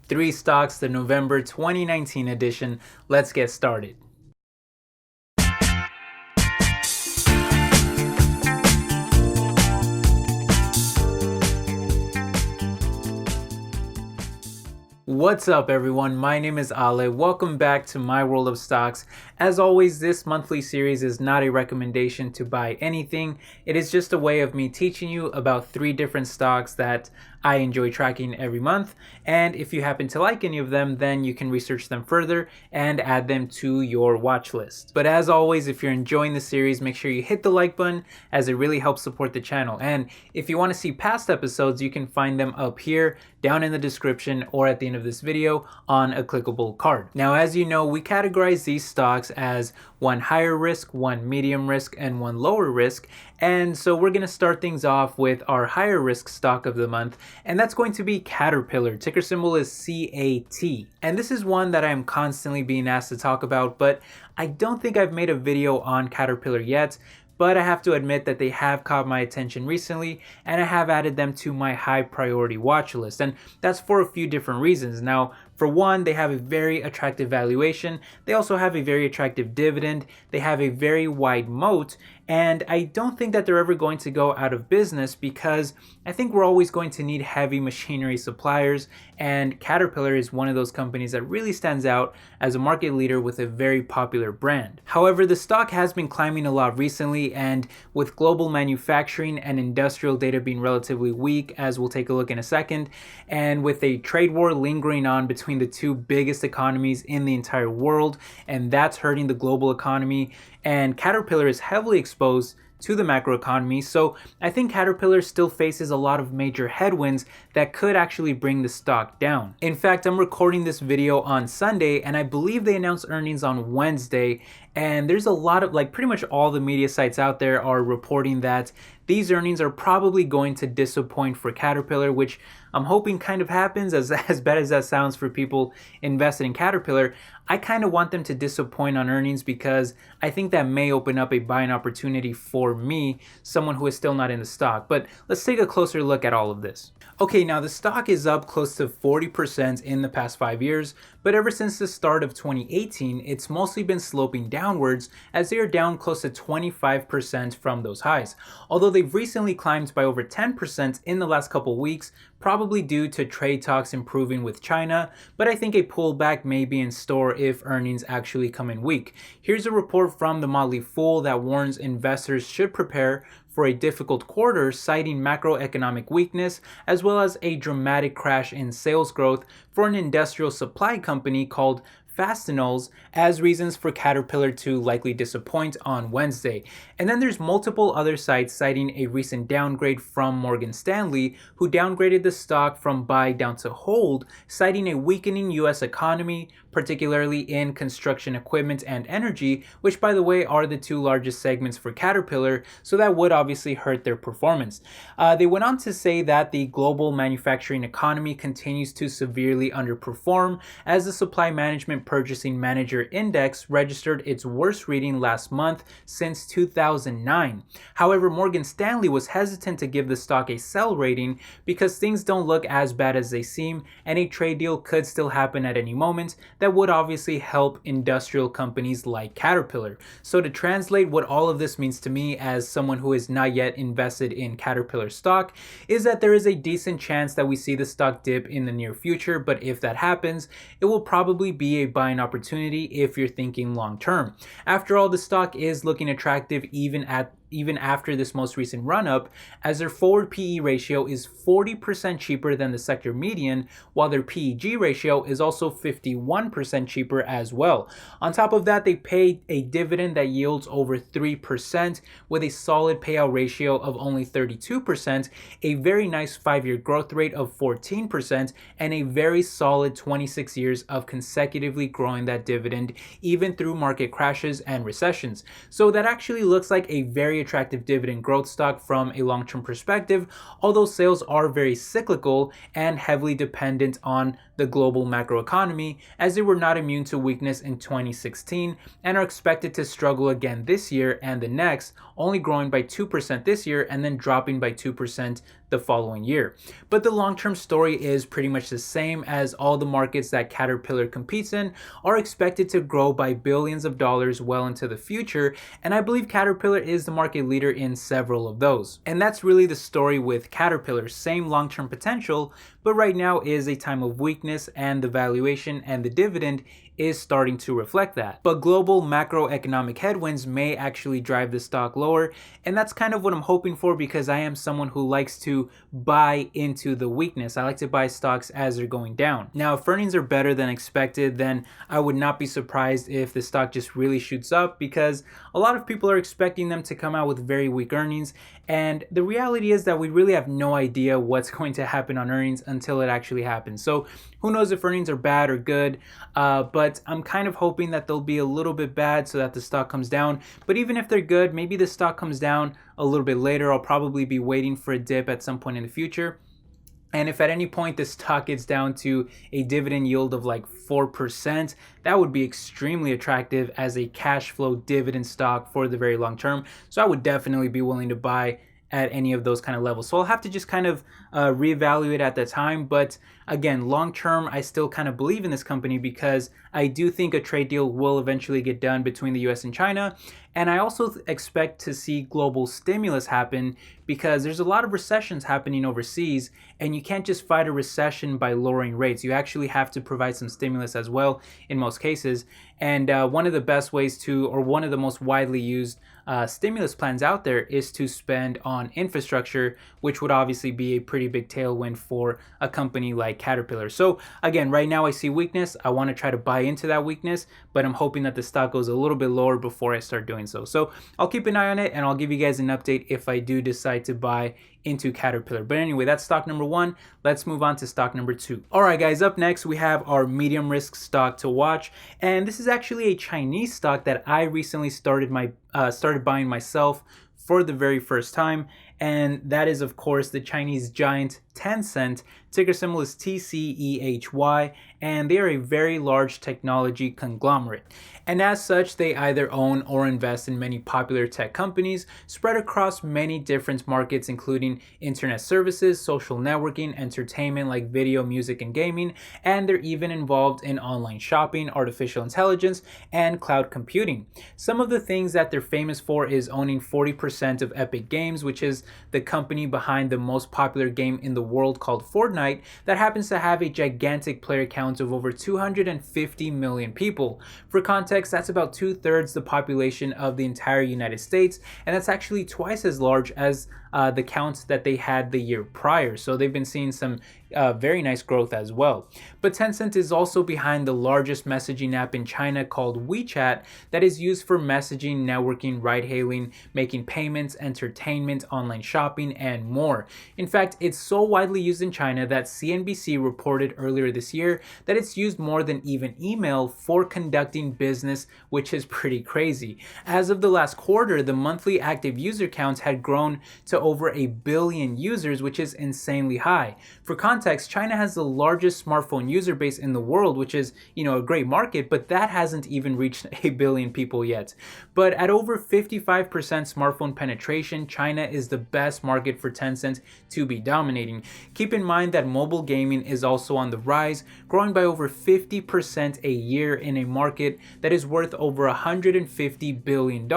Three stocks, the November 2019 edition. Let's get started. What's up everyone, my name is Ale. Welcome back to my world of stocks. As always, this monthly series is not a recommendation to buy anything. It is just a way of me teaching you about three different stocks that I enjoy tracking every month, and if you happen to like any of them, then you can research them further and add them to your watch list. But as always, if you're enjoying the series, make sure you hit the like button as it really helps support the channel. And if you want to see past episodes, you can find them up here, down in the description, or at the end of this video on a clickable card. Now, as you know, we categorize these stocks as one higher risk, one medium risk, and one lower risk. And so we're going to start things off with our higher risk stock of the month, and that's going to be Caterpillar. Ticker symbol is CAT. And this is one that I'm constantly being asked to talk about, but I don't think I've made a video on Caterpillar yet. But I have to admit that they have caught my attention recently, and I have added them to my high priority watch list, and that's for a few different reasons. Now, for one, they have a very attractive valuation. They also have a very attractive dividend. They have a very wide moat, and I don't think that they're ever going to go out of business because I think we're always going to need heavy machinery suppliers, and Caterpillar is one of those companies that really stands out as a market leader with a very popular brand. However, the stock has been climbing a lot recently, and with global manufacturing and industrial data being relatively weak, as we'll take a look in a second, and with a trade war lingering on between the two biggest economies in the entire world, and that's hurting the global economy, and Caterpillar is heavily exposed to the macroeconomy, so I think Caterpillar still faces a lot of major headwinds that could actually bring the stock down. In fact, I'm recording this video on Sunday, and I believe they announced earnings on Wednesday, and there's a lot of, pretty much all the media sites out there are reporting that these earnings are probably going to disappoint for Caterpillar, which I'm hoping kind of happens. As bad as that sounds for people invested in Caterpillar, I kind of want them to disappoint on earnings because I think that may open up a buying opportunity for me, someone who is still not in the stock. But let's take a closer look at all of this. Okay, now the stock is up close to 40% in the past 5 years, but ever since the start of 2018, it's mostly been sloping downwards as they are down close to 25% from those highs. Although they've recently climbed by over 10% in the last couple weeks, probably due to trade talks improving with China, but I think a pullback may be in store if earnings actually come in weak. Here's a report from the Motley Fool that warns investors should prepare for a difficult quarter, citing macroeconomic weakness as well as a dramatic crash in sales growth for an industrial supply company called Fastenals as reasons for Caterpillar to likely disappoint on Wednesday. And then there's multiple other sites citing a recent downgrade from Morgan Stanley, who downgraded the stock from buy down to hold, citing a weakening US economy, particularly in construction equipment and energy, which by the way are the two largest segments for Caterpillar, so that would obviously hurt their performance. They went on to say that the global manufacturing economy continues to severely underperform as the supply management Purchasing Manager Index registered its worst reading last month since 2009. However, Morgan Stanley was hesitant to give the stock a sell rating because things don't look as bad as they seem, and a trade deal could still happen at any moment that would obviously help industrial companies like Caterpillar. So to translate what all of this means to me as someone who is not yet invested in Caterpillar stock is that there is a decent chance that we see the stock dip in the near future, but if that happens, it will probably be a buying opportunity if you're thinking long term. After all, the stock is looking attractive even after this most recent run-up, as their forward PE ratio is 40% cheaper than the sector median, while their PEG ratio is also 51% cheaper as well. On top of that, they pay a dividend that yields over 3% with a solid payout ratio of only 32%, a very nice 5-year growth rate of 14%, and a very solid 26 years of consecutively growing that dividend even through market crashes and recessions. So that actually looks like a very attractive dividend growth stock from a long-term perspective, although sales are very cyclical and heavily dependent on the global macroeconomy, as they were not immune to weakness in 2016 and are expected to struggle again this year and the next, only growing by 2% this year and then dropping by 2% the following year. But the long-term story is pretty much the same, as all the markets that Caterpillar competes in are expected to grow by billions of dollars well into the future, and I believe Caterpillar is the market leader in several of those. And that's really the story with Caterpillar, same long-term potential, but right now is a time of weakness, and the valuation and the dividend is starting to reflect that. But global macroeconomic headwinds may actually drive the stock lower, and that's kind of what I'm hoping for, because I am someone who likes to buy into the weakness. I like to buy stocks as they're going down. Now, if earnings are better than expected, then I would not be surprised if the stock just really shoots up, because a lot of people are expecting them to come out with very weak earnings, and the reality is that we really have no idea what's going to happen on earnings until it actually happens. So who knows if earnings are bad or good, but I'm kind of hoping that they'll be a little bit bad so that the stock comes down. But even if they're good, maybe the stock comes down a little bit later. I'll probably be waiting for a dip at some point in the future. And if at any point the stock gets down to a dividend yield of like 4%, that would be extremely attractive as a cash flow dividend stock for the very long term. So I would definitely be willing to buy at any of those kind of levels. So I'll have to just kind of reevaluate at the time. But again, long term, I still kind of believe in this company, because I do think a trade deal will eventually get done between the US and China. And I also expect to see global stimulus happen, because there's a lot of recessions happening overseas, and you can't just fight a recession by lowering rates. You actually have to provide some stimulus as well in most cases. And one of the best ways to, or one of the most widely used stimulus plans out there, is to spend on infrastructure, which would obviously be a pretty big tailwind for a company like Caterpillar. So again, right now I see weakness. I want to try to buy into that weakness, but I'm hoping that the stock goes a little bit lower before I start doing so. So I'll keep an eye on it, and I'll give you guys an update if I do decide to buy into Caterpillar. But anyway, that's stock number one. Let's move on to stock number two. All right, guys, up next we have our medium risk stock to watch, and this is actually a Chinese stock that I recently started buying myself for the very first time, and that is of course the Chinese giant Tencent. Ticker symbol is TCEHY, and they are a very large technology conglomerate. And as such, they either own or invest in many popular tech companies spread across many different markets, including internet services, social networking, entertainment like video, music, and gaming, and they're even involved in online shopping, artificial intelligence, and cloud computing. Some of the things that they're famous for is owning 40% of Epic Games, which is the company behind the most popular game in the world called Fortnite, that happens to have a gigantic player count of over 250 million people. For context, that's about 2/3 the population of the entire United States, and that's actually twice as large as the count that they had the year prior. So they've been seeing some very nice growth as well. But Tencent is also behind the largest messaging app in China called WeChat, that is used for messaging, networking, ride-hailing, making payments, entertainment, online shopping, and more. In fact, it's so widely used in China that CNBC reported earlier this year that it's used more than even email for conducting business, which is pretty crazy. As of the last quarter, the monthly active user count had grown to over 1 billion users, which is insanely high. For context, China has the largest smartphone user base in the world, which is, a great market, but that hasn't even reached 1 billion people yet. But at over 55% smartphone penetration, China is the best market for Tencent to be dominating. Keep in mind that mobile gaming is also on the rise, growing by over 50% a year in a market that is worth over $150 billion,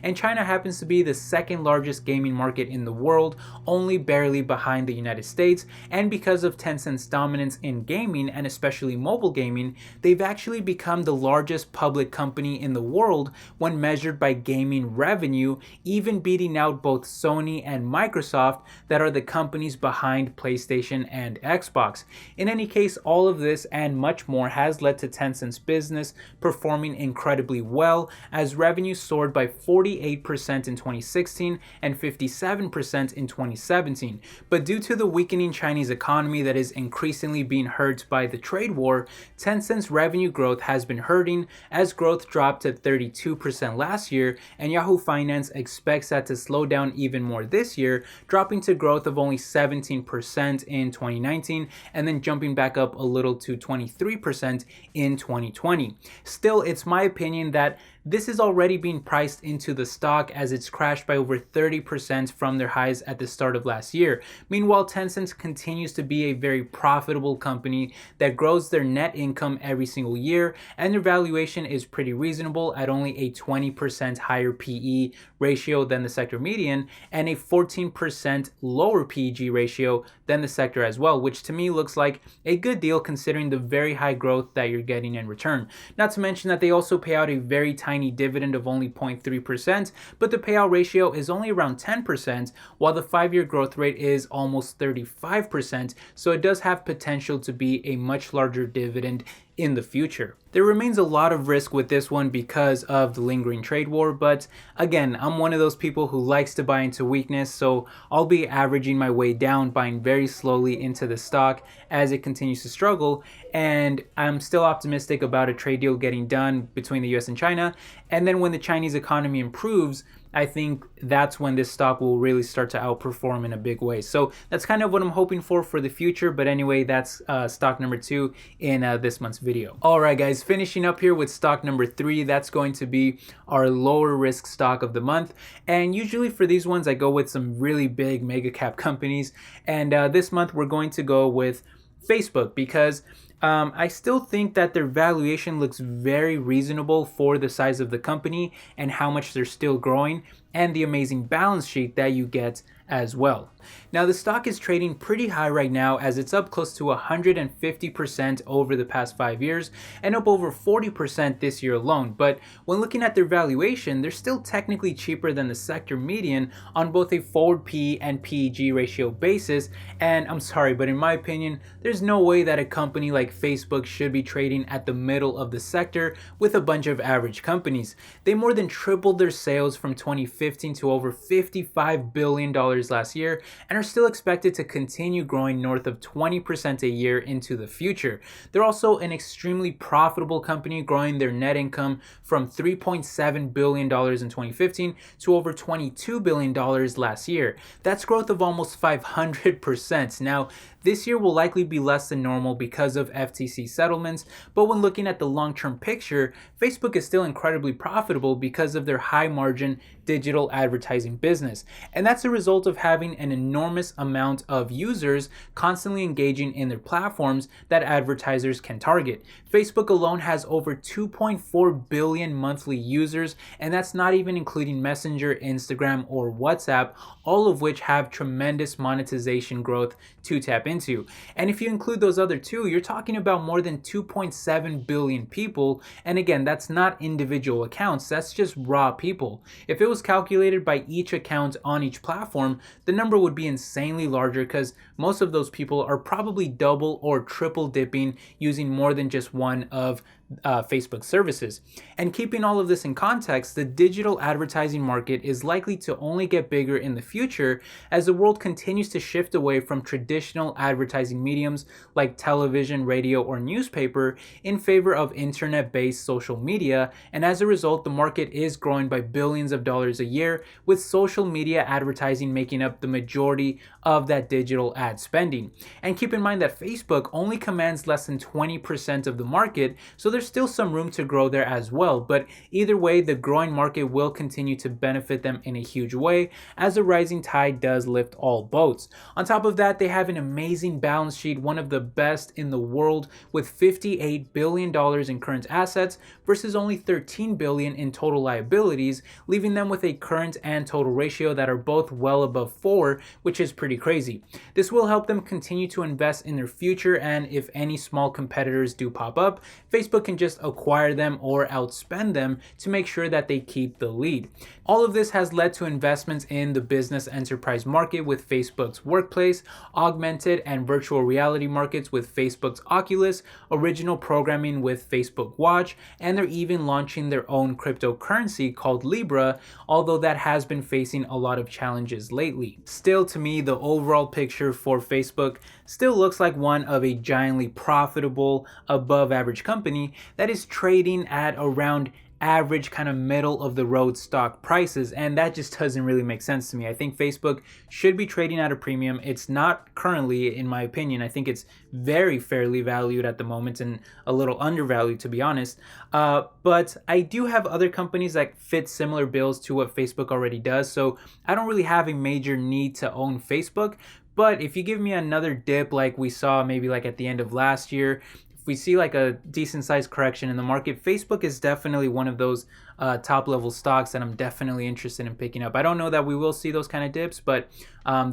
and China happens to be the second largest gaming market in the world, only barely behind the United States. And because of Tencent's dominance in gaming, and especially mobile gaming, they've actually become the largest public company in the world when measured by gaming revenue, even beating out both Sony and Microsoft, that are the companies behind PlayStation and Xbox. In any case, all of this and much more has led to Tencent's business performing incredibly well, as revenue soared by 48% in 2016 and 57% in 2017. But due to the weakening Chinese economy that is increasingly being hurt by the trade war, Tencent's revenue growth has been hurting, as growth dropped to 32% last year, and Yahoo Finance expects that to slow down even more this year, dropping to growth of only 17% in 2019 and then jumping back up a little to 23% in 2020. Still, it's my opinion that This is already being priced into the stock as it's crashed by over 30% from their highs at the start of last year. Meanwhile, Tencent continues to be a very profitable company that grows their net income every single year, and their valuation is pretty reasonable at only a 20% higher PE ratio than the sector median and a 14% lower PEG ratio than the sector as well, which to me looks like a good deal considering the very high growth that you're getting in return. Not to mention that they also pay out a very tiny dividend of only 0.3%, but the payout ratio is only around 10%, while the 5-year growth rate is almost 35%, so it does have potential to be a much larger dividend in the future. There remains a lot of risk with this one because of the lingering trade war, but again, I'm one of those people who likes to buy into weakness, so I'll be averaging my way down, buying very slowly into the stock as it continues to struggle, and I'm still optimistic about a trade deal getting done between the US and China, and then when the Chinese economy improves, I think that's when this stock will really start to outperform in a big way. So that's kind of what I'm hoping for the future. But anyway, that's stock number 2 in this month's video. All right, guys, finishing up here with stock number 3. That's going to be our lower risk stock of the month. And usually for these ones, I go with some really big mega cap companies. And this month, we're going to go with Facebook because I still think that their valuation looks very reasonable for the size of the company and how much they're still growing and the amazing balance sheet that you get as well. Now, the stock is trading pretty high right now as it's up close to 150% over the past 5 years and up over 40% this year alone. But when looking at their valuation, they're still technically cheaper than the sector median on both a forward PE and PEG ratio basis. And I'm sorry, but in my opinion, there's no way that a company like Facebook should be trading at the middle of the sector with a bunch of average companies. They more than tripled their sales from 2015 to over $55 billion last year and are still expected to continue growing north of 20% a year into the future. They're also an extremely profitable company, growing their net income from $3.7 billion in 2015 to over $22 billion last year. That's growth of almost 500%. Now, this year will likely be less than normal because of FTC settlements, but when looking at the long-term picture, Facebook is still incredibly profitable because of their high-margin digital advertising business. And that's a result of having an enormous amount of users constantly engaging in their platforms that advertisers can target. Facebook alone has over 2.4 billion monthly users, and that's not even including Messenger, Instagram, or WhatsApp, all of which have tremendous monetization growth to tap into. And if you include those other two, you're talking about more than 2.7 billion people. And again, that's not individual accounts, that's just raw people. If it was calculated by each account on each platform, the number would be insanely larger because most of those people are probably double or triple dipping using more than just one of Facebook services. And keeping all of this in context, the digital advertising market is likely to only get bigger in the future as the world continues to shift away from traditional advertising mediums like television, radio, or newspaper in favor of internet-based social media. And as a result, the market is growing by billions of dollars a year, with social media advertising making up the majority of that digital ad spending. And keep in mind that Facebook only commands less than 20% of the market, so there's still some room to grow there as well. But either way, the growing market will continue to benefit them in a huge way, as a rising tide does lift all boats. On top of that, they have an amazing balance sheet, one of the best in the world, with $58 billion in current assets versus only $13 billion in total liabilities, leaving them with a current and total ratio that are both well above 4, which is pretty crazy. This will help them continue to invest in their future, and if any small competitors do pop up, Facebook can just acquire them or outspend them to make sure that they keep the lead. All of this has led to investments in the business enterprise market with Facebook's Workplace, augmented and virtual reality markets with Facebook's Oculus, original programming with Facebook Watch, and they're even launching their own cryptocurrency called Libra, although that has been facing a lot of challenges lately. Still, to me, the overall picture for Facebook still looks like one of a giantly profitable, above average company that is trading at around average kind of middle of the road stock prices, and that just doesn't really make sense to me. I think Facebook should be trading at a premium. It's not currently, in my opinion. I think it's very fairly valued at the moment and a little undervalued, to be honest. But I do have other companies that fit similar bills to what Facebook already does, so I don't really have a major need to own Facebook. But if you give me another dip like we saw maybe like at the end of last year, we see like a decent sized correction in the market, Facebook is definitely one of those top level stocks that I'm definitely interested in picking up. I don't know that we will see those kind of dips, but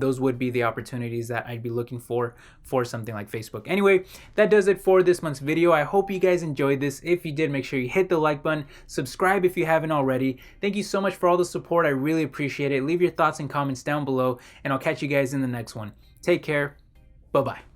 those would be the opportunities that I'd be looking for something like Facebook. Anyway, that does it for this month's video. I hope you guys enjoyed this. If you did, make sure you hit the like button, subscribe if you haven't already. Thank you so much for all the support. I really appreciate it. Leave your thoughts and comments down below, and I'll catch you guys in the next one. Take care. Bye-bye.